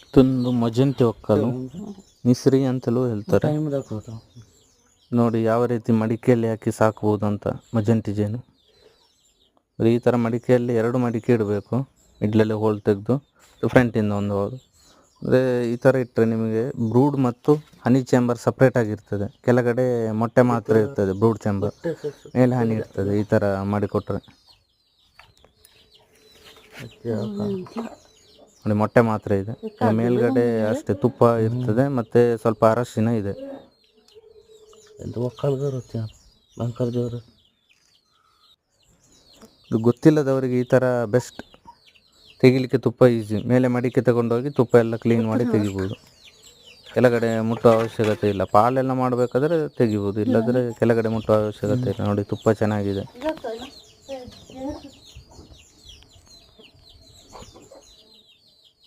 ಇದೊಂದು ಮಜಂತಿ ಒಕ್ಕಲು ಮಿಸ್ರಿ ಅಂತಲೂ ಹೇಳ್ತಾರೆ. ನೋಡಿ ಯಾವ ರೀತಿ ಮಡಿಕೆಯಲ್ಲಿ ಹಾಕಿ ಸಾಕ್ಬೋದು ಅಂತ ಮಜಂತಿ ಜೇನು. ಈ ಥರ ಮಡಿಕೆಯಲ್ಲಿ 2 ಮಡಿಕೆ ಇಡಬೇಕು, ಮಿಡ್ಲಲ್ಲಿ ಹೋಲ್ ತೆಗೆದು ಫ್ರಂಟಿಂದ ಒಂದು ಹೋಲ್. ಅಂದರೆ ಈ ಥರ ಇಟ್ಟರೆ ನಿಮಗೆ ಬ್ರೂಡ್ ಮತ್ತು ಹನಿ ಚೇಂಬರ್ ಸಪ್ರೇಟ್ ಆಗಿರ್ತದೆ. ಕೆಳಗಡೆ ಮೊಟ್ಟೆ ಮಾತ್ರ ಇರ್ತದೆ ಬ್ರೂಡ್ ಚೇಂಬರ್, ಮೇಲೆ ಹನಿ ಇರ್ತದೆ. ಈ ಥರ ಮಾಡಿಕೊಟ್ರೆ ನೋಡಿ ಮೊಟ್ಟೆ ಮಾತ್ರ ಇದೆ, ಮೇಲ್ಗಡೆ ಅಷ್ಟೇ ತುಪ್ಪ ಇರ್ತದೆ ಮತ್ತು ಸ್ವಲ್ಪ ಅರಶಿನ ಇದೆ. ಇದು ಗೊತ್ತಿಲ್ಲದವರಿಗೆ ಈ ಥರ ಬೆಸ್ಟ್. ತೆಗಿಲಿಕ್ಕೆ ತುಪ್ಪ ಈಸಿ, ಮೇಲೆ ಮಡಿಕೆ ತಗೊಂಡೋಗಿ ತುಪ್ಪ ಎಲ್ಲ ಕ್ಲೀನ್ ಮಾಡಿ ತೆಗಿಬೋದು. ಕೆಳಗಡೆ ಮುಟ್ಟುವ ಅವಶ್ಯಕತೆ ಇಲ್ಲ. ಪಾಲೆಲ್ಲ ಮಾಡಬೇಕಾದ್ರೆ ತೆಗಿಬೋದು, ಇಲ್ಲದ್ರೆ ಕೆಳಗಡೆ ಮುಟ್ಟುವ ಅವಶ್ಯಕತೆ ಇಲ್ಲ. ನೋಡಿ ತುಪ್ಪ ಚೆನ್ನಾಗಿದೆ.